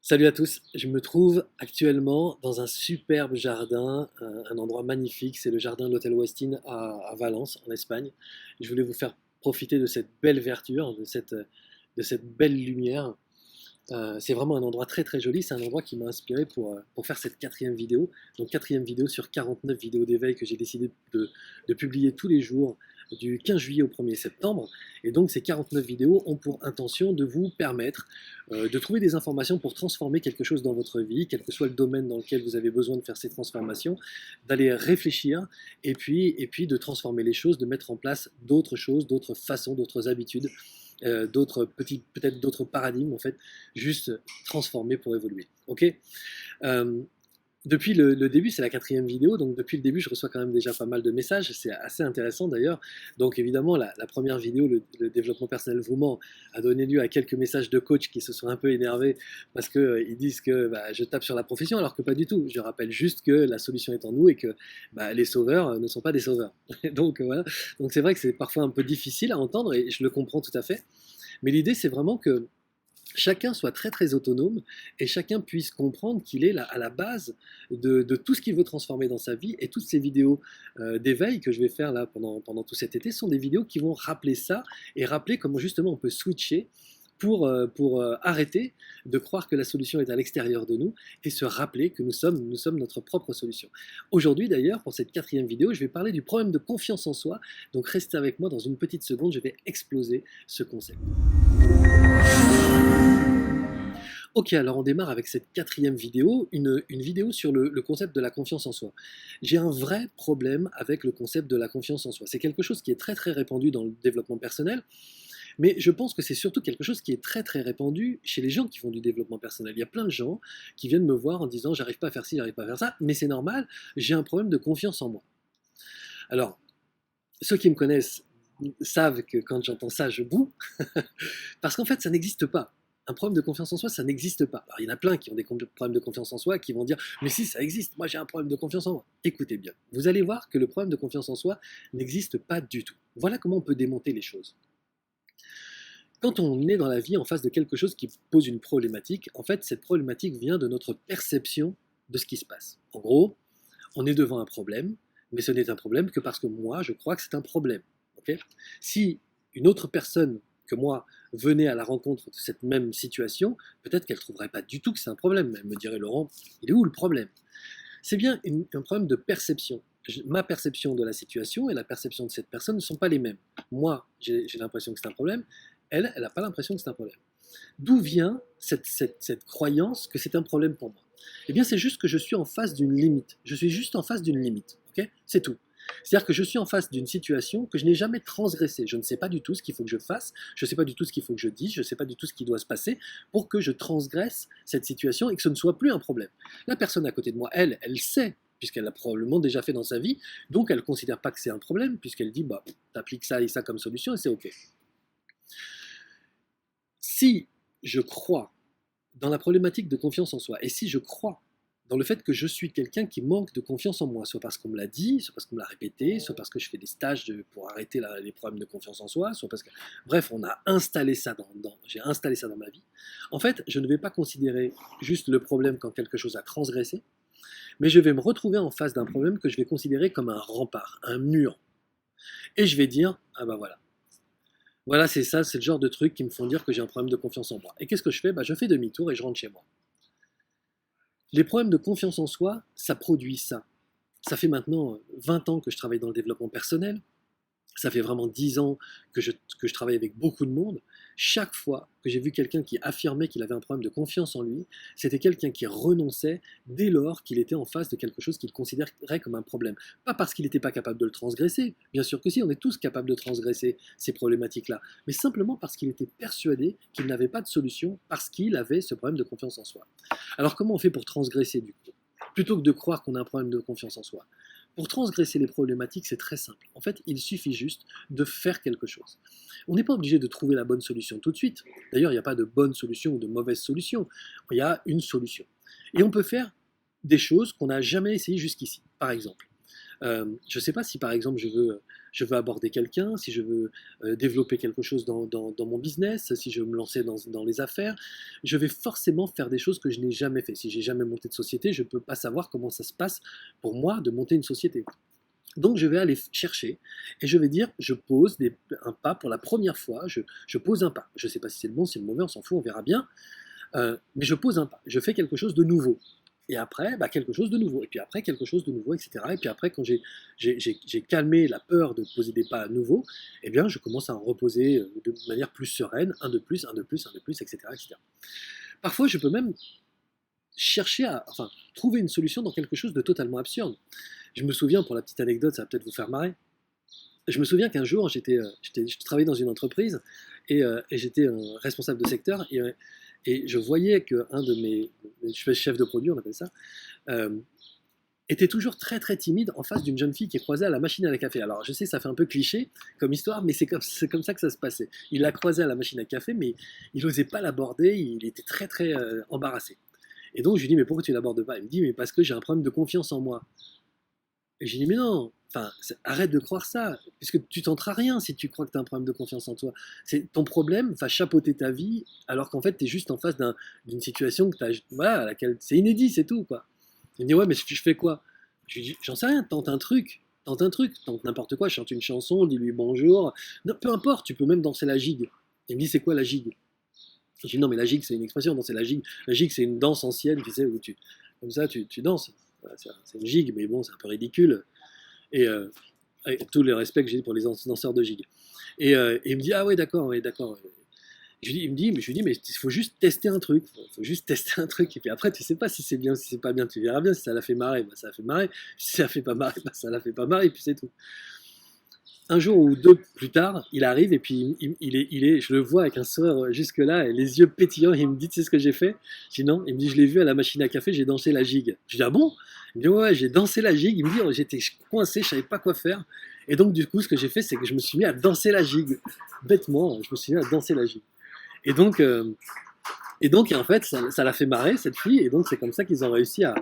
Salut à tous, je me trouve actuellement dans un superbe jardin, un endroit magnifique, c'est le jardin de l'Hôtel Westin à Valence, en Espagne. Je voulais vous faire profiter de cette belle verdure, de cette belle lumière. C'est vraiment un endroit très très joli, c'est un endroit qui m'a inspiré pour faire cette quatrième vidéo. Donc quatrième vidéo sur 49 vidéos d'éveil que j'ai décidé de publier tous les jours du 15 juillet au 1er septembre. Et donc ces 49 vidéos ont pour intention de vous permettre de trouver des informations pour transformer quelque chose dans votre vie, quel que soit le domaine dans lequel vous avez besoin de faire ces transformations, d'aller réfléchir et puis de transformer les choses, de mettre en place d'autres choses, d'autres façons, d'autres habitudes, d'autres petits, peut-être d'autres paradigmes en fait, juste transformer pour évoluer. Ok. Euh, Depuis le début, c'est la quatrième vidéo, donc depuis le début, je reçois quand même déjà pas mal de messages, c'est assez intéressant d'ailleurs. Donc évidemment, la première vidéo, le développement personnel vous ment, a donné lieu à quelques messages de coachs qui se sont un peu énervés parce qu'ils ils disent que je tape sur la profession, alors que pas du tout. Je rappelle juste que la solution est en nous et que les sauveurs ne sont pas des sauveurs. Donc voilà, donc c'est vrai que c'est parfois un peu difficile à entendre et je le comprends tout à fait. Mais l'idée, c'est vraiment que chacun soit très très autonome et chacun puisse comprendre qu'il est là à la base de tout ce qu'il veut transformer dans sa vie. Et toutes ces vidéos d'éveil que je vais faire là pendant tout cet été sont des vidéos qui vont rappeler ça et rappeler comment justement on peut switcher pour arrêter de croire que la solution est à l'extérieur de nous et se rappeler que nous sommes notre propre solution. Aujourd'hui d'ailleurs, pour cette quatrième vidéo, je vais parler du problème de confiance en soi. Donc restez avec moi dans une petite seconde, je vais exploser ce concept. Ok, alors on démarre avec cette quatrième vidéo, une vidéo sur le concept de la confiance en soi. J'ai un vrai problème avec le concept de la confiance en soi. C'est quelque chose qui est très très répandu dans le développement personnel, mais je pense que c'est surtout quelque chose qui est très très répandu chez les gens qui font du développement personnel. Il y a plein de gens qui viennent me voir en disant j'arrive pas à faire ci, j'arrive pas à faire ça, mais c'est normal, j'ai un problème de confiance en moi. Alors, ceux qui me connaissent savent que quand j'entends ça, je boue, parce qu'en fait, ça n'existe pas. Un problème de confiance en soi, ça n'existe pas. Alors, il y en a plein qui ont des problèmes de confiance en soi, qui vont dire mais si, ça existe, moi j'ai un problème de confiance en moi. Écoutez bien, vous allez voir que le problème de confiance en soi n'existe pas du tout. Voilà comment on peut démonter les choses. Quand on est dans la vie en face de quelque chose qui pose une problématique, en fait, cette problématique vient de notre perception de ce qui se passe. En gros, on est devant un problème, mais ce n'est un problème que parce que moi, je crois que c'est un problème. Okay. Si une autre personne que moi venait à la rencontre de cette même situation, peut-être qu'elle ne trouverait pas du tout que c'est un problème. Elle me dirait, Laurent, il est où le problème? C'est bien un problème de perception. Ma perception de la situation et la perception de cette personne ne sont pas les mêmes. Moi, j'ai l'impression que c'est un problème. Elle n'a pas l'impression que c'est un problème. D'où vient cette croyance que c'est un problème pour moi? Eh bien, c'est juste que je suis en face d'une limite. Je suis juste en face d'une limite. Okay, c'est tout. C'est-à-dire que je suis en face d'une situation que je n'ai jamais transgressée. Je ne sais pas du tout ce qu'il faut que je fasse, je ne sais pas du tout ce qu'il faut que je dise, je ne sais pas du tout ce qui doit se passer pour que je transgresse cette situation et que ce ne soit plus un problème. La personne à côté de moi, elle sait, puisqu'elle l'a probablement déjà fait dans sa vie, donc elle ne considère pas que c'est un problème, puisqu'elle dit, t'appliques ça et ça comme solution et c'est OK. Si je crois dans la problématique de confiance en soi, et si je crois dans le fait que je suis quelqu'un qui manque de confiance en moi, soit parce qu'on me l'a dit, soit parce qu'on me l'a répété, soit parce que je fais des stages pour arrêter les problèmes de confiance en soi, soit parce que, bref, on a installé ça j'ai installé ça dans ma vie. En fait, je ne vais pas considérer juste le problème quand quelque chose a transgressé, mais je vais me retrouver en face d'un problème que je vais considérer comme un rempart, un mur. Et je vais dire, ah ben voilà, voilà, c'est ça, c'est le genre de trucs qui me font dire que j'ai un problème de confiance en moi. Et qu'est-ce que je fais? Je fais demi-tour et je rentre chez moi. Les problèmes de confiance en soi, ça produit ça. Ça fait maintenant 20 ans que je travaille dans le développement personnel. Ça fait vraiment 10 ans que je travaille avec beaucoup de monde. Chaque fois que j'ai vu quelqu'un qui affirmait qu'il avait un problème de confiance en lui, c'était quelqu'un qui renonçait dès lors qu'il était en face de quelque chose qu'il considérait comme un problème. Pas parce qu'il n'était pas capable de le transgresser, bien sûr que si, on est tous capables de transgresser ces problématiques-là, mais simplement parce qu'il était persuadé qu'il n'avait pas de solution parce qu'il avait ce problème de confiance en soi. Alors comment on fait pour transgresser du coup? Plutôt que de croire qu'on a un problème de confiance en soi. Pour transgresser les problématiques, c'est très simple. En fait, il suffit juste de faire quelque chose. On n'est pas obligé de trouver la bonne solution tout de suite. D'ailleurs, il n'y a pas de bonne solution ou de mauvaise solution. Il y a une solution. Et on peut faire des choses qu'on n'a jamais essayées jusqu'ici. Par exemple, je ne sais pas si par exemple je veux je veux aborder quelqu'un, si je veux développer quelque chose dans mon business, si je veux me lancer dans les affaires, je vais forcément faire des choses que je n'ai jamais fait. Si j'ai jamais monté de société, je ne peux pas savoir comment ça se passe pour moi de monter une société. Donc je vais aller chercher et je vais dire, je pose un pas pour la première fois, je pose un pas. Je ne sais pas si c'est le bon, si c'est le mauvais, on s'en fout, on verra bien. Mais je pose un pas, je fais quelque chose de nouveau. Et après, quelque chose de nouveau. Et puis après, quelque chose de nouveau, etc. Et puis après, quand j'ai calmé la peur de poser des pas nouveaux, eh bien, je commence à en reposer de manière plus sereine, un de plus, un de plus, un de plus, etc. etc. Parfois, je peux même chercher enfin, trouver une solution dans quelque chose de totalement absurde. Je me souviens, pour la petite anecdote, ça va peut-être vous faire marrer, je me souviens qu'un jour, je travaillais dans une entreprise et j'étais responsable de secteur et je voyais qu'un de je fais chef de produit, on appelle ça, euh, était toujours très très timide en face d'une jeune fille qui est croisée à la machine à café. Alors je sais, ça fait un peu cliché comme histoire, mais c'est comme ça que ça se passait. Il l'a croisée à la machine à café, mais il n'osait pas l'aborder, il était très très embarrassé. Et donc je lui dis, mais pourquoi tu l'abordes pas? Il me dit, mais parce que j'ai un problème de confiance en moi. Et j'ai dit, mais non, enfin, arrête de croire ça, puisque tu tenteras rien si tu crois que tu as un problème de confiance en toi. Ton problème va chapeauter ta vie, alors qu'en fait, tu es juste en face d'une situation que voilà, à laquelle c'est inédit, c'est tout, quoi. Il me dit, ouais, mais je fais quoi? Je lui dis, j'en sais rien, tente un truc, tente n'importe quoi, chante une chanson, dis-lui bonjour, non, peu importe, tu peux même danser la gigue. Il me dit, c'est quoi la gigue? Je dis, non, mais la gigue, c'est une expression, danser la gigue. La gigue, c'est une danse ancienne, tu sais, comme ça, tu danses. Voilà, c'est une gigue, mais bon, c'est un peu ridicule. Et, avec tout le respect que j'ai pour les danseurs de gigue. Et il me dit, ah ouais, d'accord, ouais, d'accord. Je lui dis, mais il faut juste tester un truc. Il faut juste tester un truc. Et puis après, tu sais pas si c'est bien ou si c'est pas bien. Tu verras bien. Si ça la fait marrer, bah, ça la fait marrer. Si ça la fait pas marrer, bah, ça la fait pas marrer. Et puis c'est tout. Un jour ou deux plus tard, il arrive et puis je le vois avec un sourire jusque-là, et les yeux pétillants, et il me dit, tu sais ce que j'ai fait? Je dis non, il me dit, je l'ai vu à la machine à café, j'ai dansé la gigue. Je dis, ah bon? Il me dit, ouais, j'ai dansé la gigue. Il me dit, oh, j'étais coincé, je savais pas quoi faire. Et donc, du coup, ce que j'ai fait, c'est que je me suis mis à danser la gigue. Bêtement, je me suis mis à danser la gigue. Et donc, en fait, ça l'a fait marrer, cette fille, et donc c'est comme ça qu'ils ont réussi à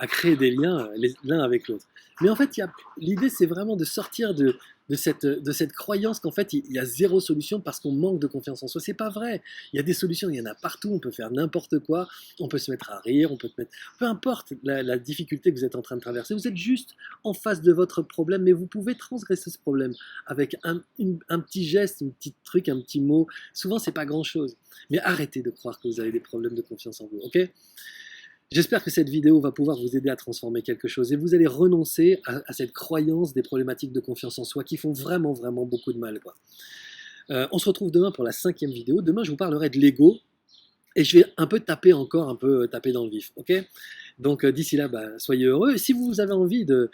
créer des liens l'un avec l'autre. Mais en fait, l'idée, c'est vraiment de sortir de cette croyance qu'en fait, il y a zéro solution parce qu'on manque de confiance en soi. C'est pas vrai. Il y a des solutions, il y en a partout. On peut faire n'importe quoi. On peut se mettre à rire, on peut se mettre... Peu importe la difficulté que vous êtes en train de traverser, vous êtes juste en face de votre problème, mais vous pouvez transgresser ce problème avec un petit geste, un petit truc, un petit mot. Souvent, c'est pas grand-chose. Mais arrêtez de croire que vous avez des problèmes de confiance en vous, ok? J'espère que cette vidéo va pouvoir vous aider à transformer quelque chose et vous allez renoncer à cette croyance des problématiques de confiance en soi qui font vraiment, vraiment beaucoup de mal, quoi. On se retrouve demain pour la 5e vidéo. Demain, je vous parlerai de l'ego et je vais un peu taper dans le vif, ok? Donc d'ici là, soyez heureux. Et si vous avez envie de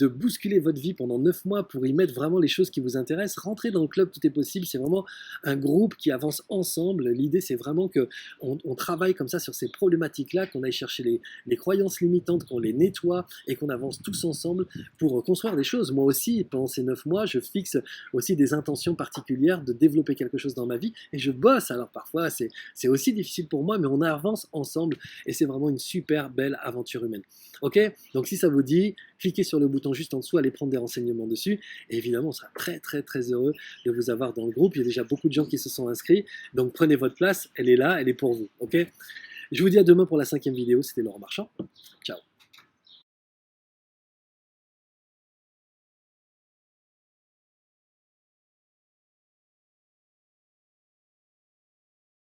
bousculer votre vie pendant 9 mois pour y mettre vraiment les choses qui vous intéressent, rentrez dans le club, tout est possible. C'est vraiment un groupe qui avance ensemble. L'idée, c'est vraiment qu'on travaille comme ça sur ces problématiques-là, qu'on aille chercher les croyances limitantes, qu'on les nettoie et qu'on avance tous ensemble pour construire des choses. Moi aussi, pendant ces 9 mois, je fixe aussi des intentions particulières de développer quelque chose dans ma vie et je bosse. Alors parfois, c'est aussi difficile pour moi, mais on avance ensemble et c'est vraiment une super belle aventure humaine. Ok? Donc si ça vous dit, cliquez sur le bouton juste en dessous, allez prendre des renseignements dessus. Et évidemment, on sera très très très heureux de vous avoir dans le groupe. Il y a déjà beaucoup de gens qui se sont inscrits. Donc prenez votre place, elle est là, elle est pour vous. Ok? Je vous dis à demain pour la 5e vidéo. C'était Laurent Marchand. Ciao.